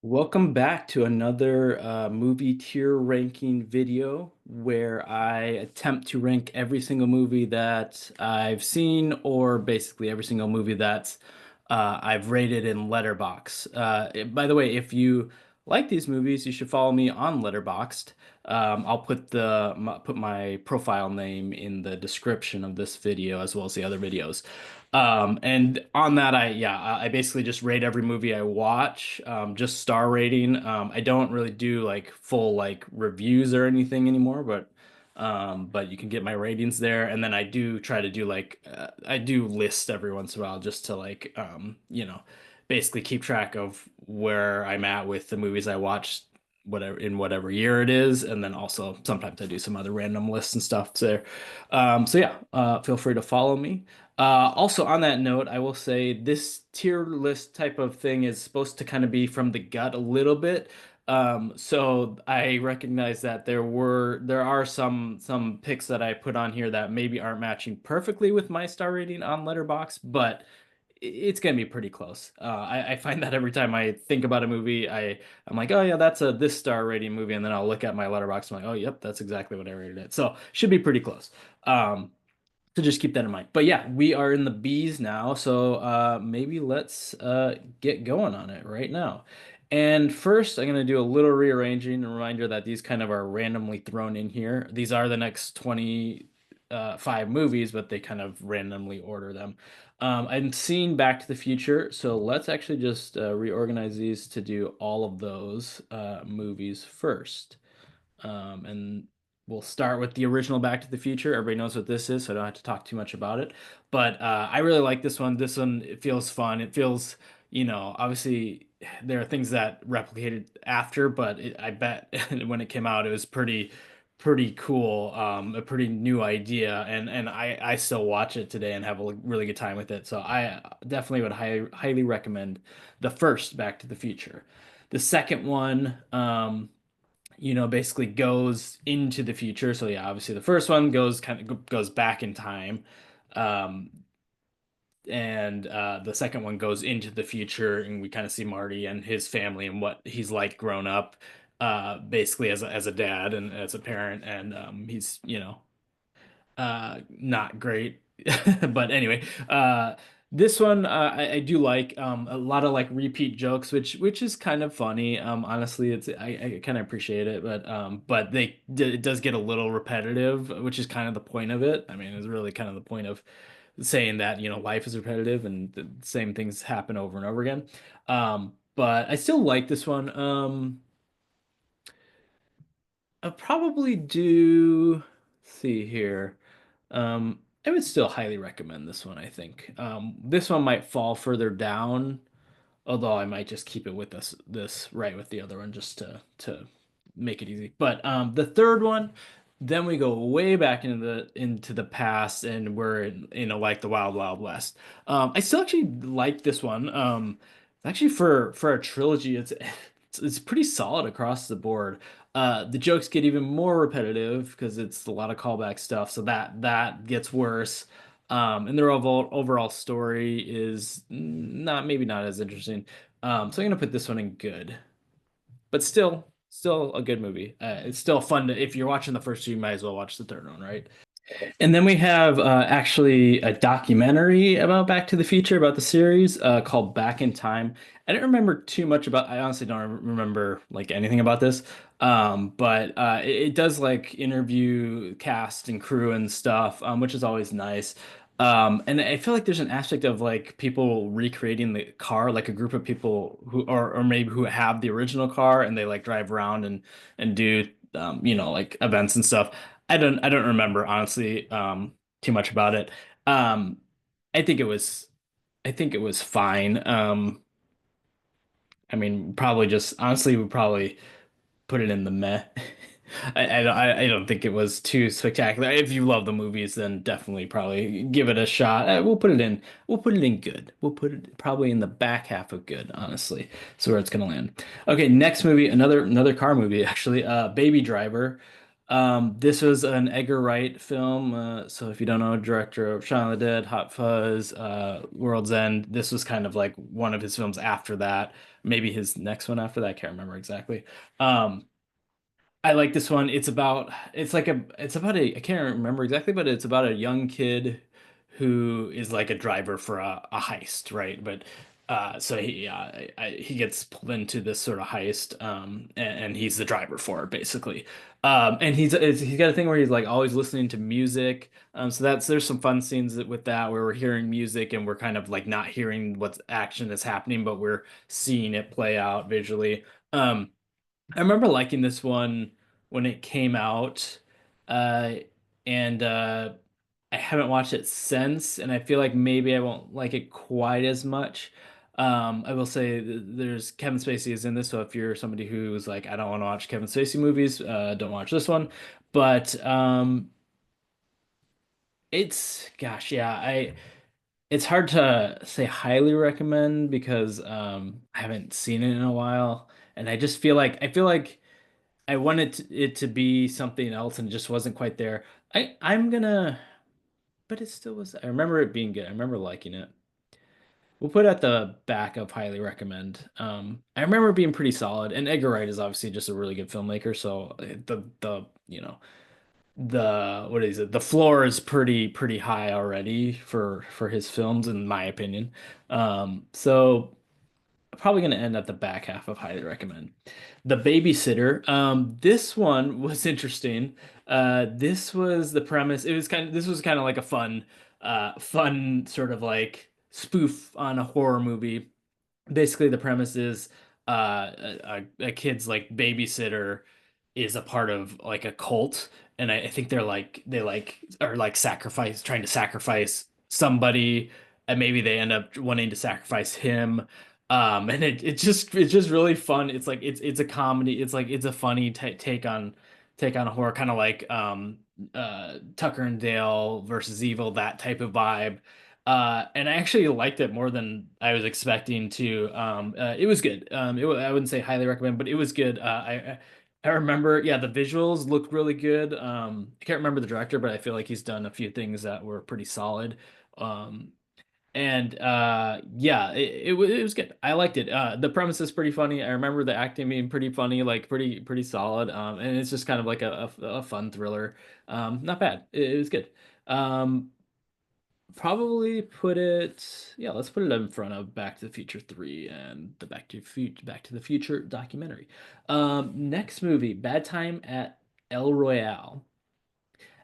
Welcome back to another movie tier ranking video where I attempt to rank every single movie that I've seen, or basically every single movie that I've rated in Letterboxd. By the way, if you like these movies, you should follow me on Letterboxd. I'll put my profile name in the description of this video as well as the other videos. And on that, I basically just rate every movie I watch, just star rating. I don't really do like full like reviews or anything anymore, but you can get my ratings there. And then I do try to do I do list every once in a while just to basically keep track of where I'm at with the movies I watched whatever year it is, and then also sometimes I do some other random lists and stuff there. Feel free to follow me. Also, on that note, I will say this tier list type of thing is supposed to kind of be from the gut a little bit. So I recognize that there are some picks that I put on here that maybe aren't matching perfectly with my star rating on Letterboxd, but it's gonna be pretty close. I find that every time I think about a movie, I'm like, oh yeah, that's a this star rating movie, and then I'll look at my Letterboxd. I'm like, oh yep, that's exactly what I rated it. So should be pretty close. So just keep that in mind. But yeah, we are in the B's now, so maybe let's get going on it right now. And first, I'm going to do a little rearranging, a reminder that these kind of are randomly thrown in here. These are the next 25 movies, but they kind of randomly order them. I'm seeing Back to the Future, so let's actually just reorganize these to do all of those movies first. And we'll start with the original Back to the Future. Everybody knows what this is, so I don't have to talk too much about it. But I really like this one. This one, it feels fun. It feels, obviously there are things that replicated after, but I bet when it came out, it was pretty cool, a pretty new idea, and I still watch it today and have a really good time with it. So I definitely would highly recommend the first Back to the Future. The second one, basically goes into the future. So yeah, obviously the first one goes back in time. Um, and the second one goes into the future, and we kind of see Marty and his family and what he's like grown up, basically as a dad and as a parent, and he's not great. But anyway, this one I do like a lot of like repeat jokes, which is kind of funny. Honestly, I kind of appreciate it, but it does get a little repetitive, which is kind of the point of it. I mean, it's really kind of the point of saying that, life is repetitive and the same things happen over and over again. But I still like this one. I'll probably do, let's see here. I would still highly recommend this one, I think. This one might fall further down, although I might just keep it with this right with the other one just to make it easy. But the third one, then we go way back into the past and we're in, like the Wild Wild West. I still actually like this one. Actually for a trilogy, it's pretty solid across the board. The jokes get even more repetitive because it's a lot of callback stuff, so that gets worse. And their overall story is maybe not as interesting. So I'm gonna put this one in good, but still a good movie. It's still fun if you're watching the first two, you might as well watch the third one, right? And then we have actually a documentary about Back to the Future, about the series, called Back in Time. I don't remember too much about, I honestly don't remember like anything about this. But it does like interview cast and crew and stuff, which is always nice. And I feel like there's an aspect of like people recreating the car, like a group of people who, or maybe who have the original car and they like drive around and do, like events and stuff. I don't remember honestly too much about it. Um I think it was I think it was fine. I mean probably just honestly we probably put it in the meh. I don't think it was too spectacular. If you love the movies, then definitely probably give it a shot. We'll put it in good. We'll put it probably in the back half of good, honestly. So where it's gonna land. Okay, next movie, another car movie actually. Baby Driver. This was an Edgar Wright film. So if you don't know, director of Shaun of the Dead, Hot Fuzz, World's End. This was kind of like one of his films after that. maybe his next one after that. I can't remember exactly. Um, I like this one. It's about a I can't remember exactly, but it's about a young kid who is like a driver for a heist, right? But so he gets pulled into this sort of heist, and he's the driver for it basically. And he's got a thing where he's like always listening to music. So there's some fun scenes with that where we're hearing music and we're kind of like not hearing what's action that's happening, but we're seeing it play out visually. I remember liking this one when it came out, uh, and I haven't watched it since, and I feel like maybe I won't like it quite as much. I will say there's Kevin Spacey is in this, so if you're somebody who's like, I don't want to watch Kevin Spacey movies, don't watch this one. But gosh, yeah, it's hard to say highly recommend because I haven't seen it in a while, and I feel like. I wanted it to be something else and it just wasn't quite there. I'm gonna, but it still was. I remember it being good. I remember liking it. We'll put it at the back of highly recommend. I remember it being pretty solid, and Edgar Wright is obviously just a really good filmmaker. So the the what is it? The floor is pretty high already for his films, in my opinion. So probably going to end at the back half of highly recommend. The Babysitter. This one was interesting. This was the premise. This was kind of like a fun sort of like spoof on a horror movie. Basically, the premise is a kid's like babysitter is a part of like a cult, and I think they like are like trying to sacrifice somebody, and maybe they end up wanting to sacrifice him. And it's just really fun. It's a comedy. It's like it's a funny take on a horror, kind of like Tucker and Dale versus Evil, that type of vibe. And I actually liked it more than I was expecting to. It was good. I wouldn't say highly recommend, but it was good. I remember, yeah, the visuals looked really good. I can't remember the director, but I feel like he's done a few things that were pretty solid. Um, and yeah, it was good. I liked it. The premise is pretty funny. I remember the acting being pretty funny, like pretty solid. And it's just kind of like a fun thriller. Not bad. It was good. Um, Probably put it, yeah, let's put it in front of Back to the Future 3 and the Back to the Future documentary. Next movie, Bad Time at El Royale.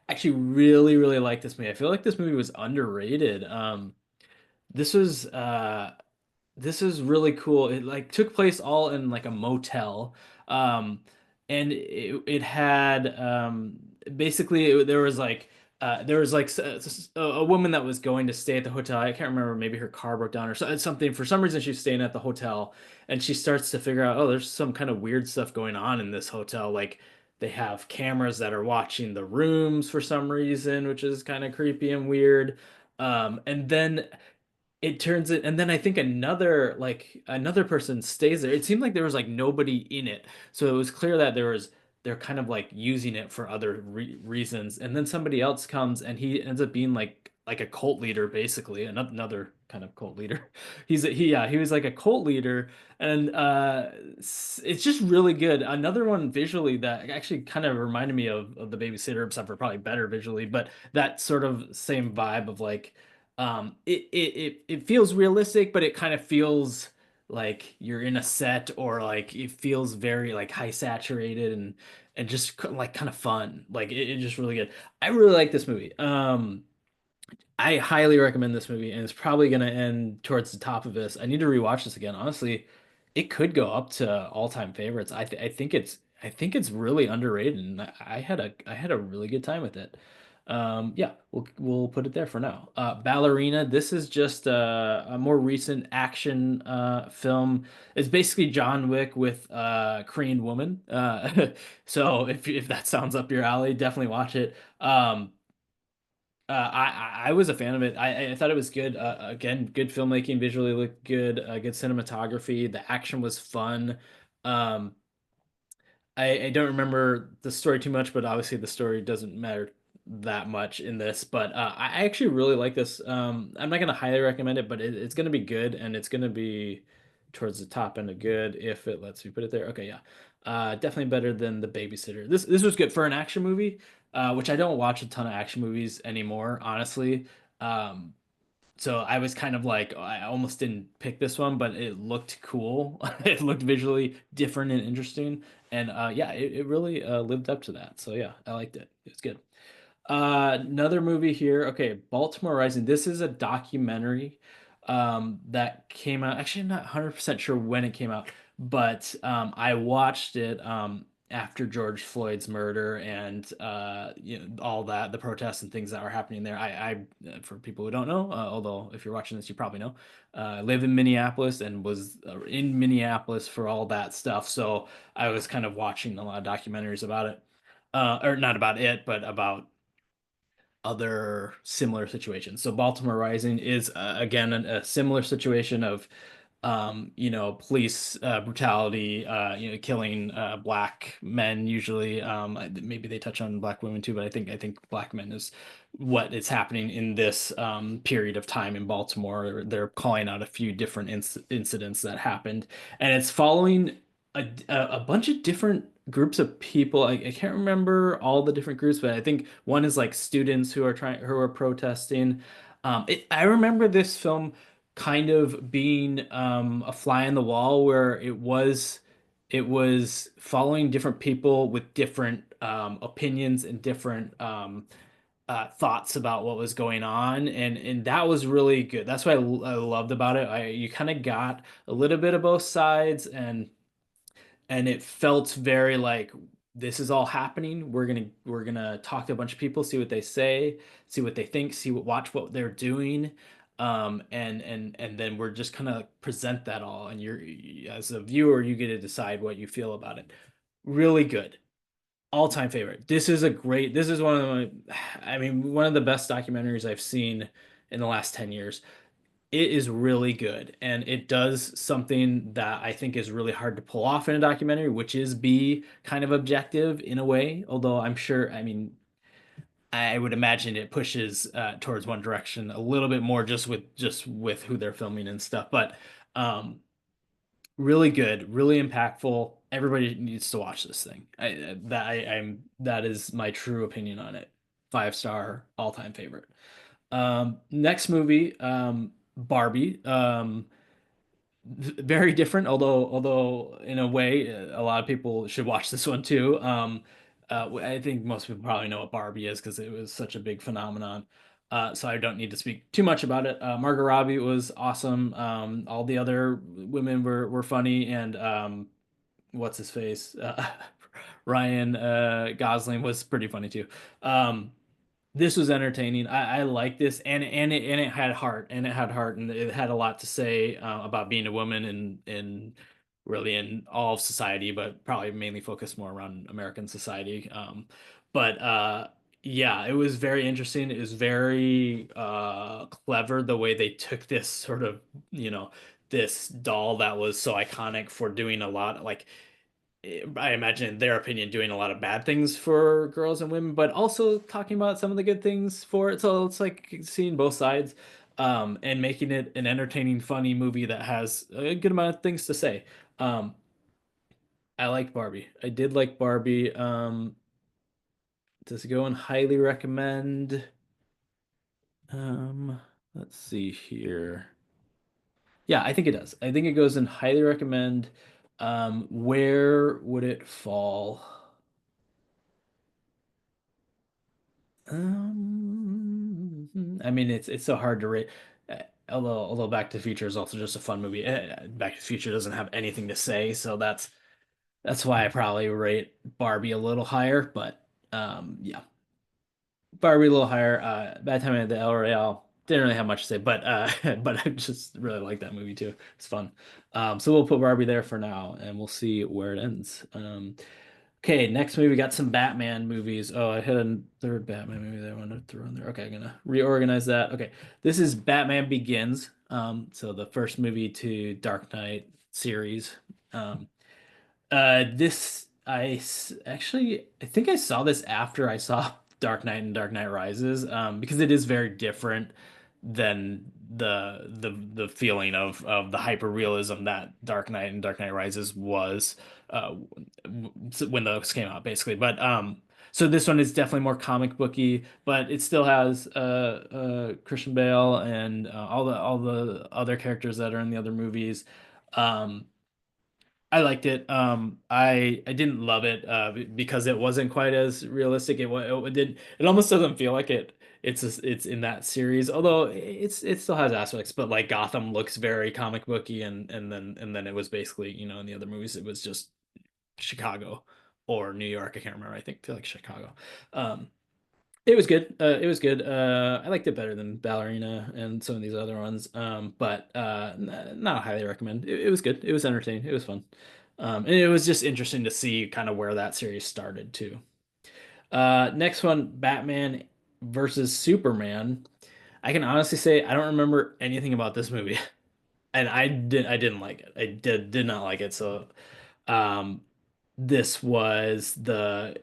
Actually really like this movie. I feel like this movie was underrated. This was this is really cool. It like took place all in like a motel. Um and it had basically there was like a woman that was going to stay at the hotel. I can't remember, maybe her car broke down or something. For some reason she's staying at the hotel and she starts to figure out, oh, there's some kind of weird stuff going on in this hotel. Like they have cameras that are watching the rooms for some reason, which is kind of creepy and weird. And then it turns it, and then I think another person stays there. It seemed like there was like nobody in it, so it was clear that they're kind of like using it for other reasons. And then somebody else comes, and he ends up being like a cult leader, basically another kind of cult leader. He was like a cult leader, and it's just really good. Another one visually that actually kind of reminded me of the Babysitter, except for probably better visually, but that sort of same vibe of like it feels realistic, but it kind of feels like you're in a set, or like it feels very like high saturated and just like kind of fun. Like it's just really good. I really like this movie. I highly recommend this movie, and it's probably going to end towards the top of this. I need to rewatch this again. Honestly, it could go up to all-time favorites. I think it's really underrated, and I had a really good time with it. Yeah, we'll put it there for now. Ballerina. This is just a more recent action film. It's basically John Wick with Korean woman. So if that sounds up your alley, definitely watch it. I was a fan of it. I thought it was good. Again, good filmmaking, visually looked good. Good cinematography. The action was fun. Um, I don't remember the story too much, but obviously the story doesn't matter that much in this. But I actually really like this. I'm not gonna highly recommend it, but it's gonna be good, and it's gonna be towards the top end of good if it lets me put it there. Okay, yeah. Definitely better than The Babysitter. This was good for an action movie, which I don't watch a ton of action movies anymore, honestly. Um, so I was kind of like, I almost didn't pick this one, but it looked cool. It looked visually different and interesting. And yeah, it really lived up to that. So yeah, I liked it. It was good. Another movie here. Okay, Baltimore Rising. This is a documentary that came out. Actually, I'm not 100% sure when it came out, but I watched it after George Floyd's murder and all that, the protests and things that were happening there. For people who don't know, although if you're watching this, you probably know, I live in Minneapolis and was in Minneapolis for all that stuff. So I was kind of watching a lot of documentaries about it. Or not about it, but about other similar situations. So Baltimore Rising is again a similar situation of police brutality, killing black men usually. Maybe they touch on black women too, but I think black men is what is happening in this period of time in Baltimore. They're calling out a few different incidents that happened, and it's following a bunch of different groups of people. I can't remember all the different groups, but I think one is like students who are protesting. I remember this film kind of being a fly in the wall where it was following different people with different opinions and different thoughts about what was going on, and that was really good. That's what I loved about it. You kind of got a little bit of both sides, and it felt very like this is all happening. We're gonna talk to a bunch of people, see what they say, see what they think, watch what they're doing, and then we're just gonna present that all, and you're as a viewer, you get to decide what you feel about it. Really good, all-time favorite. This is one of my, I mean, one of the best documentaries I've seen in the last 10 years. It is really good, and it does something that I think is really hard to pull off in a documentary, which is be kind of objective in a way. Although I'm sure, I mean, I would imagine it pushes towards one direction a little bit more just with who they're filming and stuff. But um, really good, really impactful. Everybody needs to watch this thing. That is my true opinion on it. 5-star, all-time favorite. Next movie, Barbie. Very different, although in a way, a lot of people should watch this one too. I think most people probably know what Barbie is because it was such a big phenomenon. So I don't need to speak too much about it. Margot Robbie was awesome. All the other women were funny, and what's his face? Ryan Gosling was pretty funny too. This was entertaining. I like this, and it had heart, and it had a lot to say about being a woman in really in all of society, but probably mainly focused more around American society. But yeah, it was very interesting. It was very clever the way they took this sort of, you know, this doll that was so iconic for doing a lot like I imagine, in their opinion, doing a lot of bad things for girls and women, but also talking about some of the good things for it. So it's like seeing both sides, and making it an entertaining, funny movie that has a good amount of things to say. Um, I liked Barbie. I did like Barbie. Does it go and highly recommend? Um, let's see here. Yeah, I think it does. I think it goes in highly recommend. Where would it fall? I mean, it's so hard to rate. Although Back to the Future is also just a fun movie. Back to the Future doesn't have anything to say, so that's why I probably rate Barbie a little higher. But yeah, Barbie a little higher. Bad Time at the El Royale didn't really have much to say, but but I just really like that movie too. It's fun. So we'll put Barbie there for now, and we'll see where it ends. Okay, next movie, we got some Batman movies. Oh, I had a third Batman movie that I wanted to throw in there. Okay, I'm gonna reorganize that. Okay, this is Batman Begins. So the first movie to Dark Knight series. Um, this actually I think I saw this after I saw Dark Knight and Dark Knight Rises. Because it is very different. than the feeling of the hyper realism that Dark Knight and Dark Knight Rises was when those came out, basically. But so this one is definitely more comic booky, but it still has Christian Bale and all the other characters that are in the other movies. Um, I liked it. I didn't love it because it wasn't quite as realistic. It almost doesn't feel like it's in that series. Although it still has aspects, but like Gotham looks very comic booky, and then it was basically, in the other movies it was just Chicago or New York. I can't remember. Feel like Chicago. Um, it was good. It was good. I liked it better than Ballerina and some of these other ones. But not highly recommend. It was good. It was entertaining. It was fun. And it was just interesting to see kind of where that series started too. Next one, Batman versus Superman. I can honestly say I don't remember anything about this movie, and I didn't like it. I did not like it. So um, this was the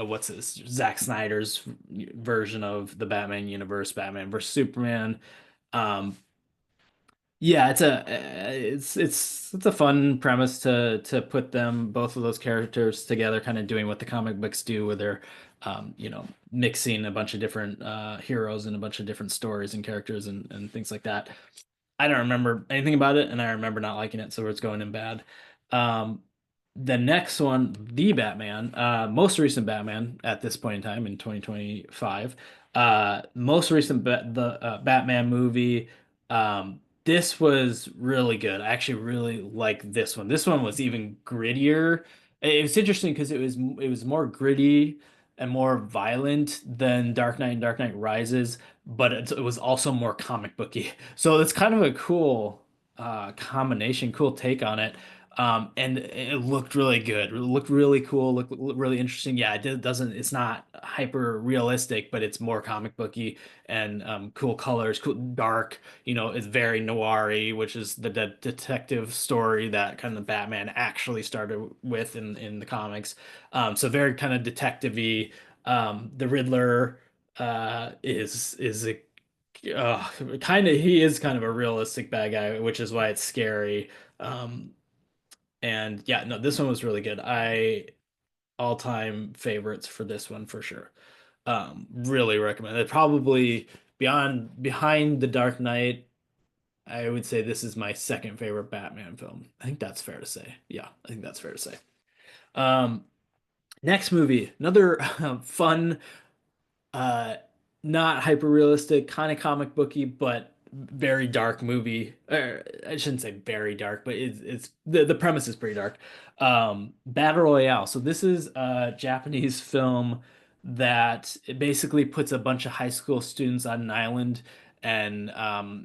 what's this? Zack Snyder's version of the Batman universe, Batman versus Superman. Um, yeah, it's a fun premise to put them both of those characters together, kind of doing what the comic books do, where they're mixing a bunch of different heroes and a bunch of different stories and characters and things like that. I don't remember anything about it, and I remember not liking it, so it's going in bad. Um, the next one, the Batman, most recent Batman at this point in time in 2025, most recent the Batman movie. This was really good. I actually really like this one. This one was even grittier. It was interesting because it was more gritty and more violent than Dark Knight and Dark Knight Rises, but it was also more comic booky. So it's kind of a cool combination, cool take on it. And it looked really good. It looked really cool, looked really interesting. Yeah, it's not hyper realistic, but it's more comic booky and cool colors, cool dark. It's very noir-y, which is the detective story that kind of Batman actually started with in the comics. So very kind of detective-y. The Riddler is a kind of he is kind of a realistic bad guy, which is why it's scary. Um, and yeah, no, this one was really good. I all-time favorites for this one for sure. Really recommend it. Probably behind The Dark Knight, I would say this is my second favorite Batman film. I think that's fair to say. Yeah, I think that's fair to say. Um, Next movie, another fun, uh, not hyper realistic, kind of comic booky, but very dark movie. I shouldn't say very dark, but it's the premise is pretty dark. Battle Royale. So this is a Japanese film that it basically puts a bunch of high school students on an island and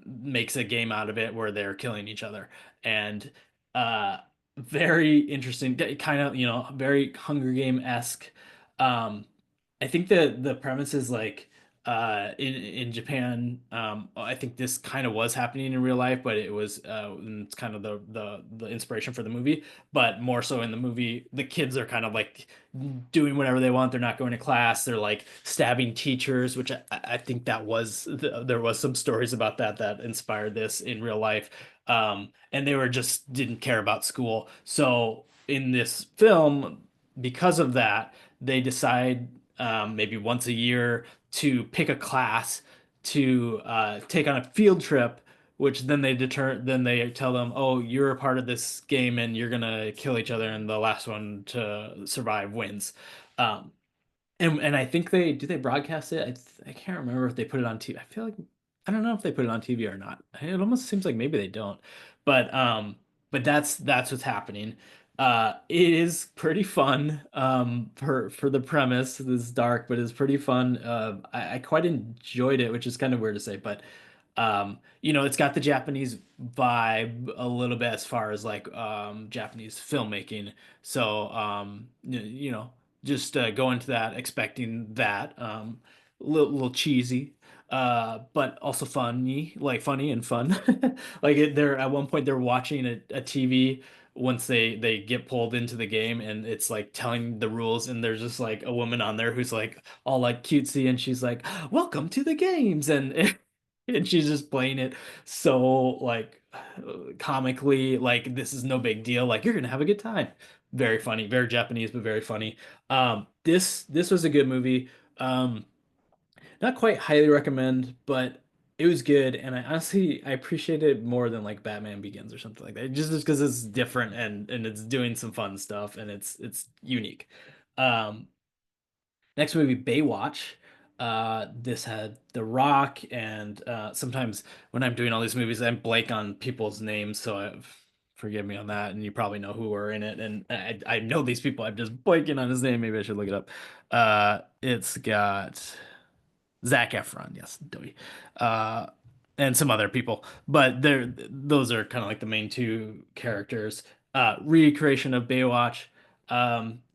makes a game out of it where they're killing each other. And very interesting, kind of, very Hunger Game-esque. Um, I think the premise is like in Japan. I think this kind of was happening in real life, but it was it's kind of the inspiration for the movie. But more so in the movie, the kids are kind of like doing whatever they want. They're not going to class. They're like stabbing teachers, which I think there was some stories about that inspired this in real life. And they were just didn't care about school. So in this film, because of that, they decide maybe once a year to pick a class to take on a field trip, which then they tell them, oh, you're a part of this game and you're gonna kill each other, and the last one to survive wins. Um, and I think they broadcast it. I can't remember if they put it on TV. I feel like I don't know if they put it on TV or not. It almost seems like maybe they don't. But that's what's happening. It is pretty fun. For the premise, it's dark, but it's pretty fun. I quite enjoyed it, which is kind of weird to say, but it's got the Japanese vibe a little bit as far as like Japanese filmmaking. So just go into that expecting that little cheesy, but also funny and fun. They're at one point they're watching a TV once they get pulled into the game, and it's like telling the rules, and there's just like a woman on there who's like all like cutesy, and she's like, "Welcome to the games," and and she's just playing it so like comically, like this is no big deal, like you're gonna have a good time. Very funny, very Japanese, but very funny. This was a good movie. Um, Not quite highly recommend, but it was good, and I appreciate it more than like Batman Begins or something like that. Just because it's different and it's doing some fun stuff and it's unique. Um, Next movie, Baywatch. This had The Rock, and sometimes when I'm doing all these movies, I'm blank on people's names, so forgive me on that. And you probably know who are in it, and I know these people. I'm just blanking on his name. Maybe I should look it up. It's got Zac Efron, yes, Dewey, uh, and some other people, but those are kind of like the main two characters. Recreation of Baywatch.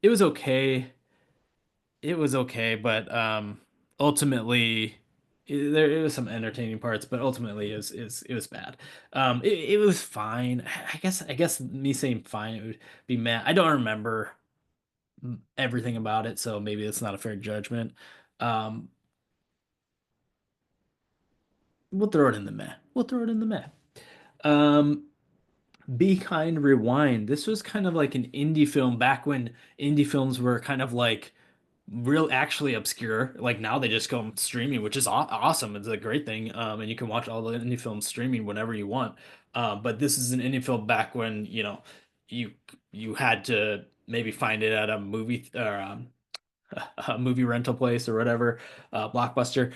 It was okay. It was okay, but ultimately there was some entertaining parts, but ultimately it was bad. It was fine. I guess me saying fine it would be mad. I don't remember everything about it, so maybe it's not a fair judgment. Um, we'll throw it in the meh. We'll throw it in the meh. Um, Be Kind, Rewind. This was kind of like an indie film back when indie films were kind of like real actually obscure. Like now they just go streaming, which is awesome. It's a great thing. And you can watch all the indie films streaming whenever you want. But this is an indie film back when, you you had to maybe find it at a movie or a movie rental place or whatever, Blockbuster.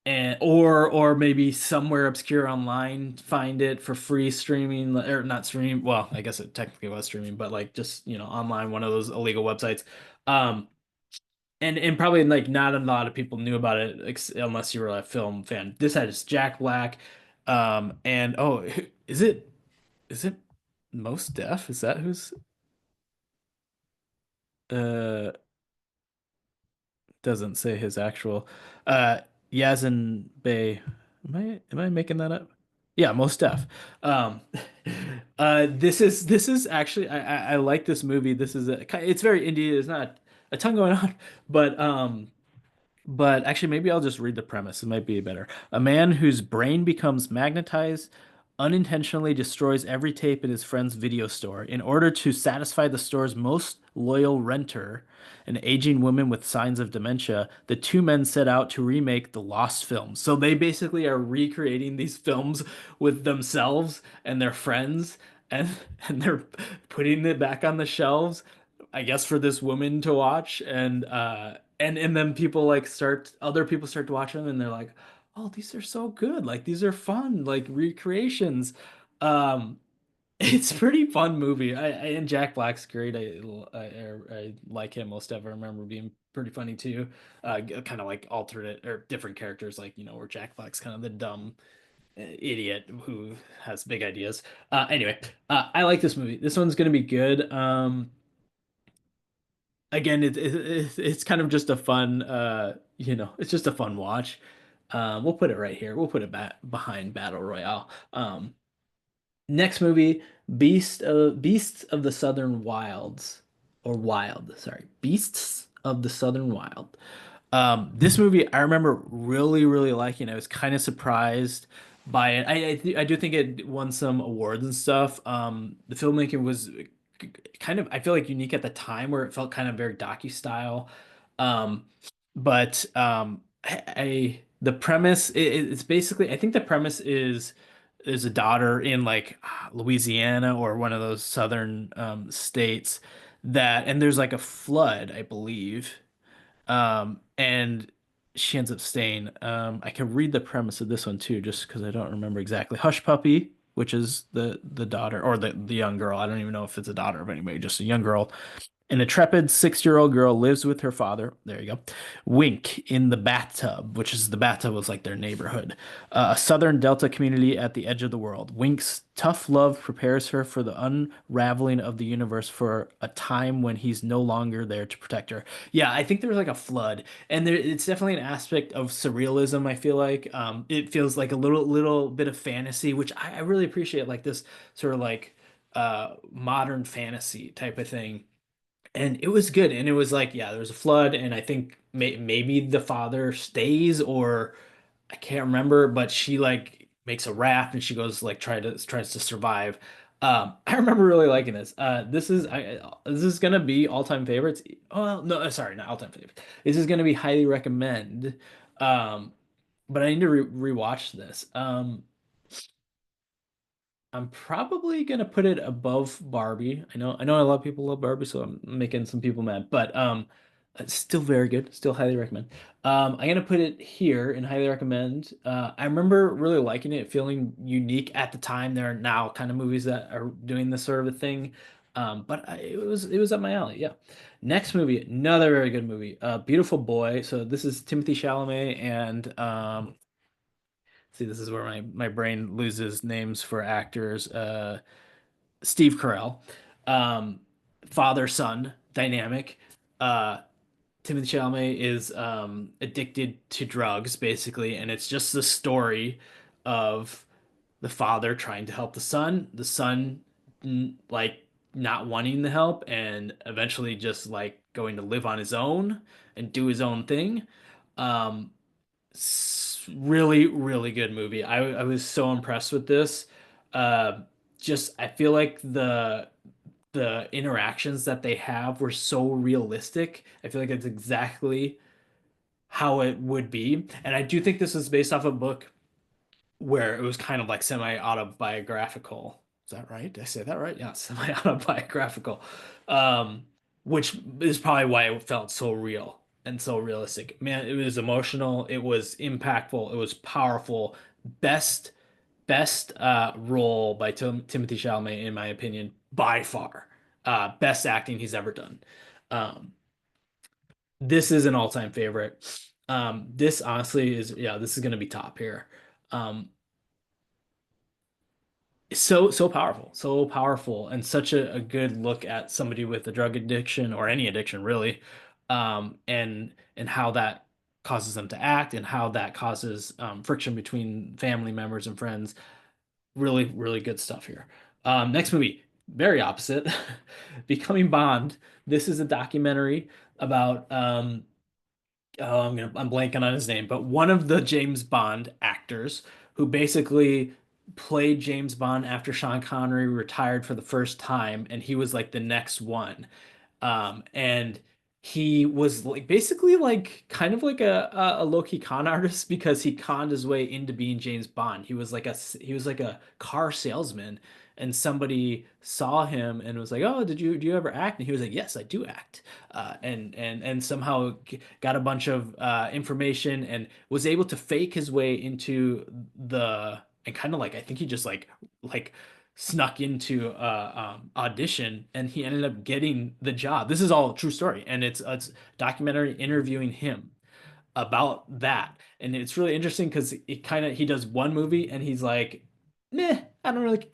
And or maybe somewhere obscure online find it for free streaming or not streaming. Well, I guess it technically was streaming, but like just, online, one of those illegal websites. Um, and probably like not a lot of people knew about it unless you were a film fan. This has Jack Black, and oh, is it Most Def? Is that who's uh doesn't say his actual uh Yazin Bey. Am I making that up? Yeah, Most Def. Um this is actually I like this movie. This is it's very indie. There's not a ton going on, but actually, maybe I'll just read the premise. It might be better. A man whose brain becomes magnetized unintentionally destroys every tape in his friend's video store. In order to satisfy the store's most loyal renter, an aging woman with signs of dementia, the two men set out to remake the lost films. So they basically are recreating these films with themselves and their friends, and and they're putting it back on the shelves, I guess for this woman to watch, and then other people start to watch them, and they're like, "Oh, these are so good. Like these are fun, like recreations." Um it's a pretty fun movie. And Jack Black's great. I like him most ever. I remember being pretty funny too. Kind of like alternate or different characters, like where Jack Black's kind of the dumb idiot who has big ideas. Anyway, I like this movie. This one's gonna be good. Again, it's kind of just a fun, it's just a fun watch. We'll put it right here. We'll put it back behind Battle Royale. Next movie, Beasts of the Southern Wilds, or Wild, sorry, Beasts of the Southern Wild. This movie I remember really, really liking. I was kind of surprised by it. I do think it won some awards and stuff. The filmmaking was kind of, I feel like, unique at the time, where it felt kind of very docu style. Um, but the premise it's basically, I think the premise is there's a daughter in like Louisiana or one of those southern states, and there's like a flood, I believe, and she ends up staying. I can read the premise of this one too, just because I don't remember exactly. Hush Puppy, which is the daughter, or the young girl. I don't even know if it's a daughter of anybody, just a young girl. An intrepid 6-year-old girl lives with her father. There you go. Wink in the bathtub, which is the bathtub was like their neighborhood, a southern Delta community at the edge of the world. Wink's tough love prepares her for the unraveling of the universe for a time when he's no longer there to protect her. Yeah, I think there was like a flood, and it's definitely an aspect of surrealism. I feel like it feels like a little bit of fantasy, which I really appreciate, like this sort of like modern fantasy type of thing. And it was good, and it was like, yeah, there was a flood, and I think maybe the father stays, or I can't remember, but she like makes a raft and she goes like tries to survive. I remember really liking this. This is gonna be all-time favorites. Oh no, sorry, not all-time favorites. This is gonna be highly recommend. Um, but I need to rewatch this. I'm probably gonna put it above Barbie. I know a lot of people love Barbie, so I'm making some people mad. But it's still very good. Still highly recommend. I'm gonna put it here and highly recommend. I remember really liking it, feeling unique at the time. There are now kind of movies that are doing this sort of a thing. It was up my alley. Yeah. Next movie, another very good movie. Beautiful Boy. So this is Timothy Chalamet and see, this is where my brain loses names for actors. Steve Carell, um, father son dynamic. Uh, Timothy Chalamet is addicted to drugs, basically, and it's just the story of the father trying to help the son like not wanting the help, and eventually just like going to live on his own and do his own thing. Um, Really, really good movie. I was so impressed with this. Uh, just I feel like the interactions that they have were so realistic. I feel like it's exactly how it would be. And I do think this is based off a book where it was kind of like semi-autobiographical. Is that right? Did I say that right? Yeah, semi-autobiographical. Um, which is probably why it felt so real and so realistic. Man, it was emotional, it was impactful, it was powerful. Best best role by Timothy Chalamet, in my opinion, by far. Best acting he's ever done. Um, this is an all-time favorite. This honestly is, yeah, this is gonna be top here. Um, so powerful, and such a good look at somebody with a drug addiction or any addiction really, and how that causes them to act and how that causes friction between family members and friends. Really, really good stuff here. Next movie, very opposite. Becoming Bond. This is a documentary about oh, I'm blanking on his name, but one of the James Bond actors who basically played James Bond after Sean Connery retired for the first time, and he was like the next one. And he was like basically like kind of like a low-key con artist because he conned his way into being James Bond. He was like a car salesman, and somebody saw him and was like, "Oh, do you ever act?" And he was like, "Yes, I do act." And somehow got a bunch of information and was able to fake his way into the and kind of like I think he just like snuck into audition and he ended up getting the job. This is all a true story, and it's documentary interviewing him about that. And it's really interesting because it kind of he does one movie and he's like, meh, I don't really,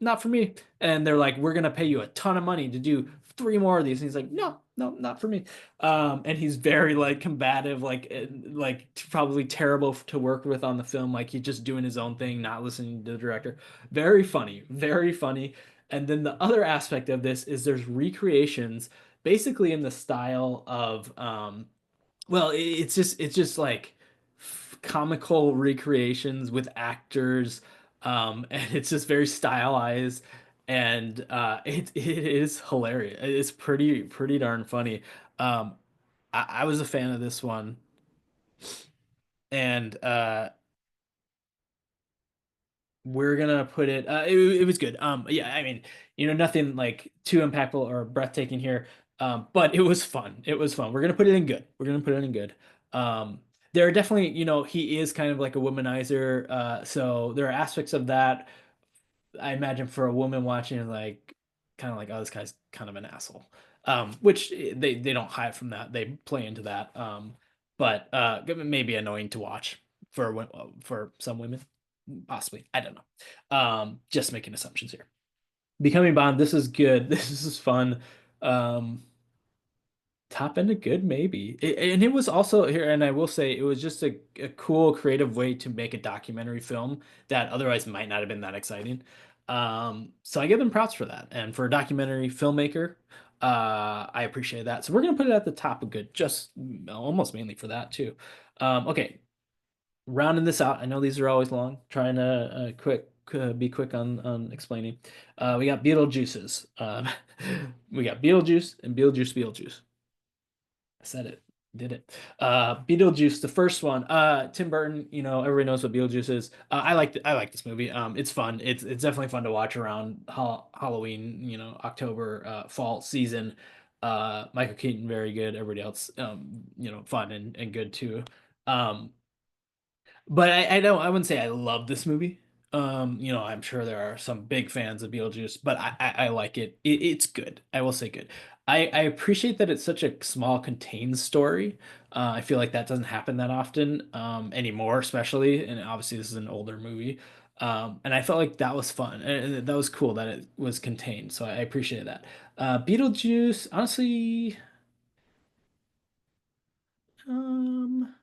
not for me. And they're like, we're gonna pay you a ton of money to do three more of these. And he's like, no, not for me. And he's very like combative, like probably terrible to work with on the film. Like he's just doing his own thing, not listening to the director. Very funny, very funny. And then the other aspect of this is there's recreations, basically in the style of well, it's just like comical recreations with actors, and it's just very stylized, and it is hilarious. It's pretty darn funny. Um, I was a fan of this one, and we're gonna put it. It was good. Yeah, I mean, nothing like too impactful or breathtaking here. But it was fun. It was fun. We're gonna put it in good. We're gonna put it in good. Um, there are definitely, he is kind of like a womanizer. So there are aspects of that. I imagine for a woman watching, like, kind of like, oh, this guy's kind of an asshole. Which they don't hide from that. They play into that. But it may be annoying to watch for some women. Possibly. I don't know. Just making assumptions here. Becoming Bond, this is good. This is fun. Um, Top end of good, maybe. And it was also here, and I will say it was just a cool, creative way to make a documentary film that otherwise might not have been that exciting. So I give them props for that. And for a documentary filmmaker, I appreciate that. So we're gonna put it at the top of good, just almost mainly for that too. Okay, rounding this out. I know these are always long. Trying to be quick on explaining. We got Beetlejuices. We got Beetlejuice and Beetlejuice. I said it. Did it. Beetlejuice, the first one. Tim Burton, everybody knows what Beetlejuice is. I like this movie. It's fun. It's definitely fun to watch around Halloween, October, fall season. Michael Keaton, very good. Everybody else, fun and good too. Um, but I wouldn't say I love this movie. I'm sure there are some big fans of Beetlejuice, but I like it. It's good. I will say good. I appreciate that it's such a small contained story. I feel like that doesn't happen that often anymore, especially. And obviously, this is an older movie. And I felt like that was fun. And that was cool that it was contained. So I appreciate that. Beetlejuice, honestly, um,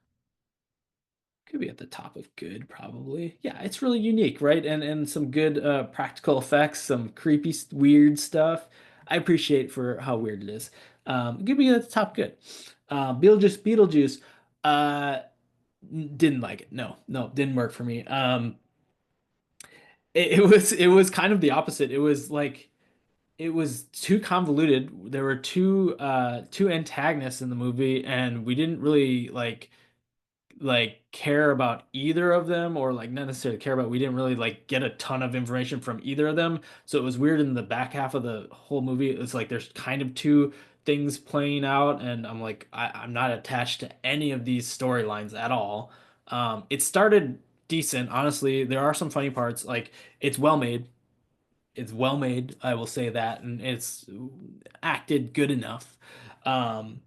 could be at the top of good, probably. Yeah, it's really unique, right? And some good practical effects, some creepy, weird stuff. I appreciate for how weird it is. Could be at the top good. Beetlejuice. Uh, didn't like it. No, no, didn't work for me. It was kind of the opposite. It was like it was too convoluted. There were two antagonists in the movie, and we didn't really care about either of them, or like not necessarily care about, we didn't really like get a ton of information from either of them, so it was weird. In the back half of the whole movie, it's like there's kind of two things playing out, and I'm like I'm not attached to any of these storylines at all. It started decent, honestly. There are some funny parts, like it's well made. It's well made, I will say that, and it's acted good enough. um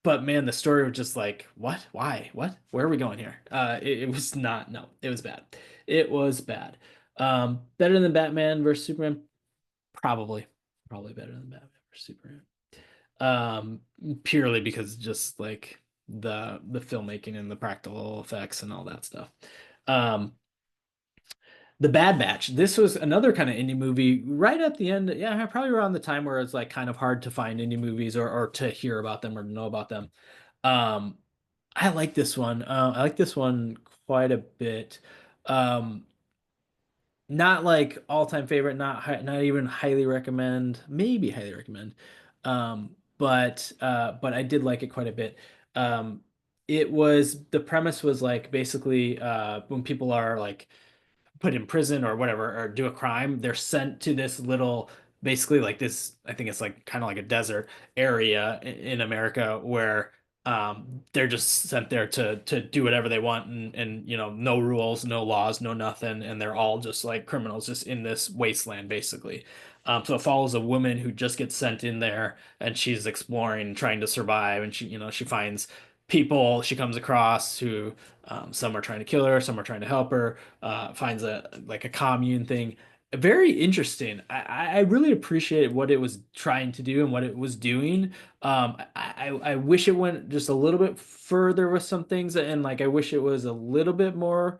but man, the story was just like, what? Why? What? Where are we going here? It was not, no, it was bad. It was bad. Better than Batman versus Superman? Probably. Probably better than Batman versus Superman. Um, Purely because just like the filmmaking and the practical effects and all that stuff. Um, The Bad Batch. This was another kind of indie movie right at the end. Yeah, probably around the time where it's like kind of hard to find indie movies, or to hear about them or to know about them. Um, I like this one. I like this one quite a bit. Um, Not like all-time favorite, not even highly recommend, maybe highly recommend. But I did like it quite a bit. The premise was like basically when people are like put in prison or whatever, or do a crime, they're sent to this little, basically like this, I think it's like kind of like a desert area in America, where they're just sent there to do whatever they want, and no rules, no laws, no nothing, and they're all just like criminals just in this wasteland basically. So it follows a woman who just gets sent in there, and she's exploring, trying to survive, and she finds people she comes across who, some are trying to kill her, some are trying to help her. Finds a commune thing. Very interesting. I really appreciate what it was trying to do and what it was doing. I wish it went just a little bit further with some things, and like I wish it was a little bit more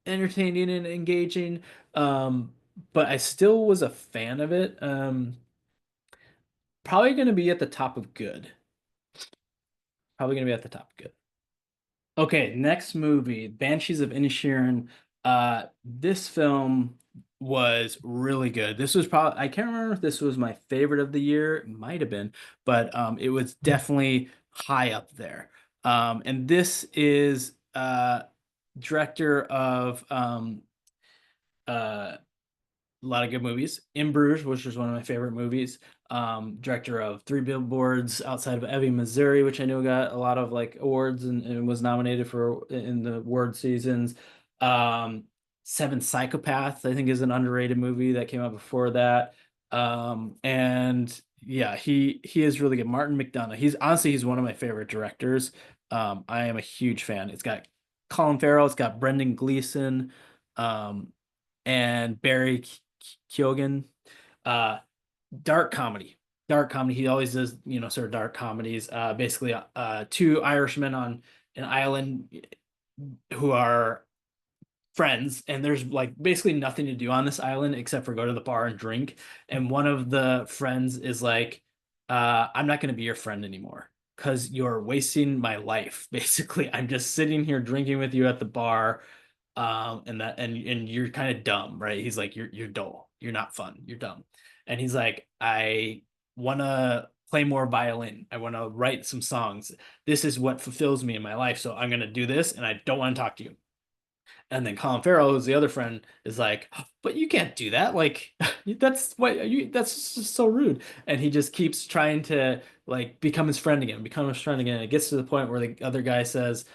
entertaining and engaging. But I still was a fan of it. Probably going to be at the top of good. Probably going to be at the top of good. Okay, next movie, Banshees of Inisherin. This film was really good. This was probably, I can't remember if this was my favorite of the year. It might have been, but it was definitely high up there. And this is director of uh, a lot of good movies. In Bruges, which was one of my favorite movies. Director of Three Billboards Outside of Ebbing, Missouri, which I know got a lot of like awards, and was nominated for in the award seasons. Um, Seven Psychopaths, I think, is an underrated movie that came out before that. And yeah, he is really good. Martin McDonagh. He's one of my favorite directors. I am a huge fan. It's got Colin Farrell. It's got Brendan Gleeson. Um, and Barry Keoghan. Uh, Dark comedy. Dark comedy. He always does, sort of dark comedies. Basically, two Irishmen on an island who are friends, and there's like basically nothing to do on this island except for go to the bar and drink. And one of the friends is like, I'm not going to be your friend anymore. because you're wasting my life. Basically, I'm just sitting here drinking with you at the bar, and you're kind of dumb, right? He's like, you're dull, you're not fun, you're dumb. And he's like, I want to play more violin, I want to write some songs. This is what fulfills me in my life, so I'm gonna do this, and I don't want to talk to you. And then Colin Farrell, who's the other friend, is like, but you can't do that. Like, that's just so rude. And he just keeps trying to like become his friend again, become his friend again. It gets to the point where the other guy says,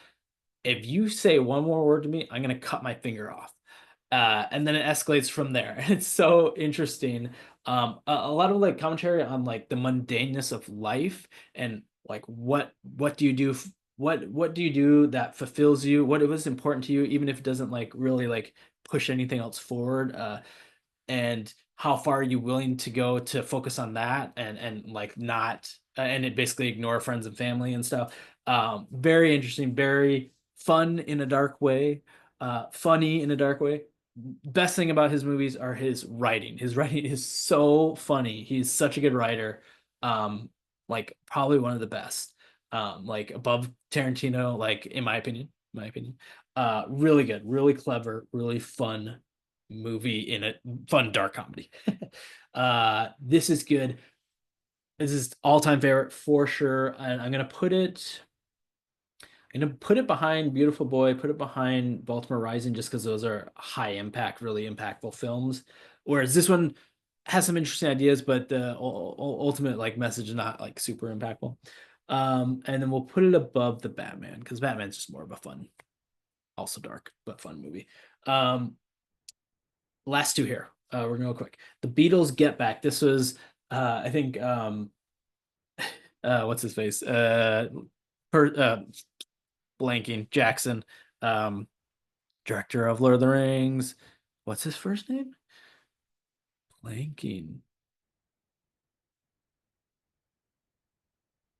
if you say one more word to me, I'm gonna cut my finger off. And then it escalates from there. It's so interesting. A lot of like commentary on like the mundaneness of life and like what do you do? What do you do that fulfills you? What was important to you, even if it doesn't like really like push anything else forward? And how far are you willing to go to focus on that and like not and it basically ignore friends and family and stuff. Very interesting, very fun in a dark way, funny in a dark way. Best thing about his movies are his writing is so funny. He's such a good writer. um like probably one of the best, like above Tarantino, like in my opinion. Really good, really clever, really fun movie in a fun dark comedy. This is good. This is all-time favorite for sure. And I'm gonna put it behind Beautiful Boy, put it behind Baltimore Rising, just because those are high impact, really impactful films. Whereas this one has some interesting ideas, but the ultimate like message is not like super impactful. And then we'll put it above the Batman because Batman's just more of a fun, also dark but fun movie. Um, Last two here. We're gonna go quick. The Beatles Get Back. This was, I think, what's his face? Per, blanking Jackson, um, director of Lord of the Rings. What's his first name? Blanking.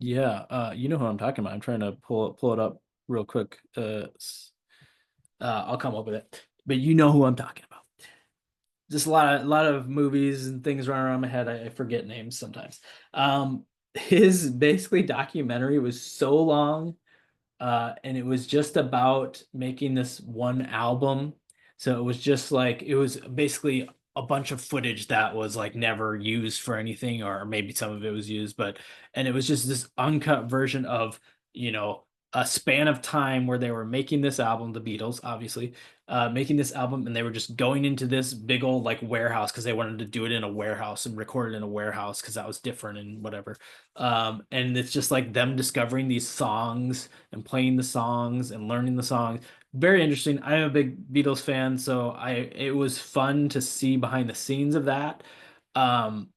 Yeah, you know who I'm talking about. I'm trying to pull it up real quick. I'll come up with it, but you know who I'm talking about. Just a lot of movies and things running around my head. I forget names sometimes. His basically documentary was so long, and it was just about making this one album. So it was just like it was basically a bunch of footage that was like never used for anything, or maybe some of it was used, but and it was just this uncut version of, you know, a span of time where they were making this album, the Beatles, obviously, making this album, and they were just going into this big old like warehouse because they wanted to do it in a warehouse and record it in a warehouse because that was different and whatever. And it's just like them discovering these songs and playing the songs and learning the songs. Very interesting. I'm a big Beatles fan, so I it was fun to see behind the scenes of that. Um,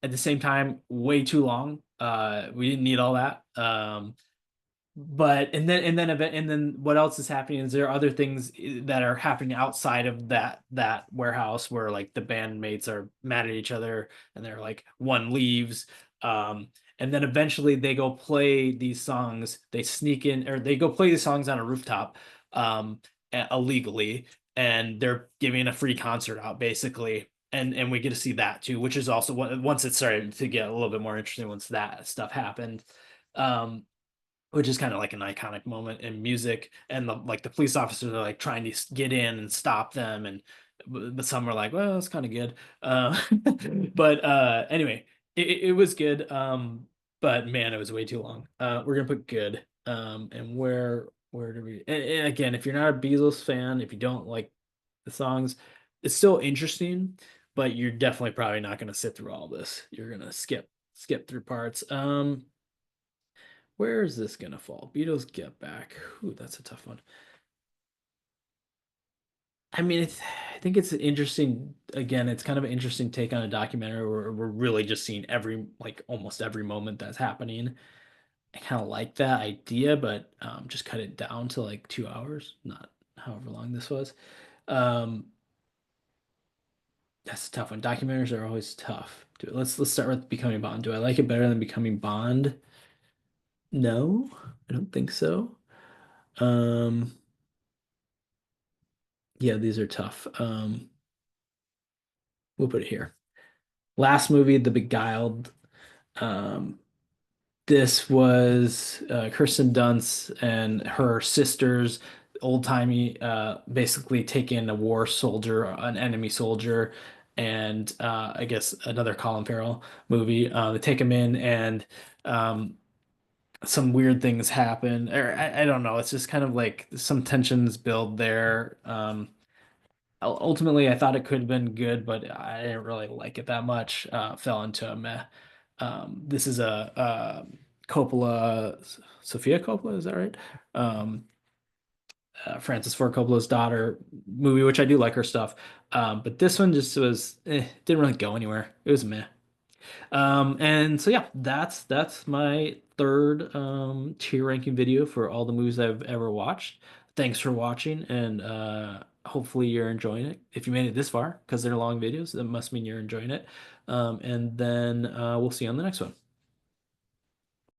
at the same time, way too long. We didn't need all that. But and then what else is happening is there are other things that are happening outside of that warehouse where like the bandmates are mad at each other and they're like one leaves. And then eventually they go play these songs, they sneak in or they go play these songs on a rooftop, um illegally, and they're giving a free concert out basically. And we get to see that too, which is also once it started to get a little bit more interesting once that stuff happened. um which is kind of like an iconic moment in music. And the police officers are like trying to get in and stop them, and but some are like, well, it's kind of good. But anyway, it was good. But man, it was way too long. We're gonna put good. And where do we? And again, if you're not a Beatles fan, if you don't like the songs, it's still interesting, but you're definitely probably not gonna sit through all this. You're gonna skip through parts. Where is this gonna fall? Beatles Get Back. Ooh, that's a tough one. I mean, I think it's an interesting. Again, it's kind of an interesting take on a documentary where we're really just seeing like almost every moment that's happening. I kind of like that idea, but just cut it down to like 2 hours, not however long this was. Um, that's a tough one. Documentaries are always tough. Let's start with Becoming Bond. Do I like it better than Becoming Bond? No, I don't think so. Um, yeah, these are tough. We'll put it here. Last movie, The Beguiled. Um, This was Kirsten Dunst and her sisters, old-timey, basically taking a war soldier, an enemy soldier, and I guess another Colin Farrell movie. They take him in, and um, some weird things happen. Or I don't know. It's just kind of like some tensions build there. Ultimately, I thought it could have been good, but I didn't really like it that much. Fell into a meh. This is a Coppola, Sophia Coppola, is that right? Um, Francis Ford Coppola's daughter movie, which I do like her stuff. But this one just was didn't really go anywhere. It was meh. And so yeah, that's my third tier ranking video for all the movies I've ever watched. Thanks for watching, and hopefully you're enjoying it. If you made it this far, because they're long videos, that must mean you're enjoying it. And then we'll see you on the next one.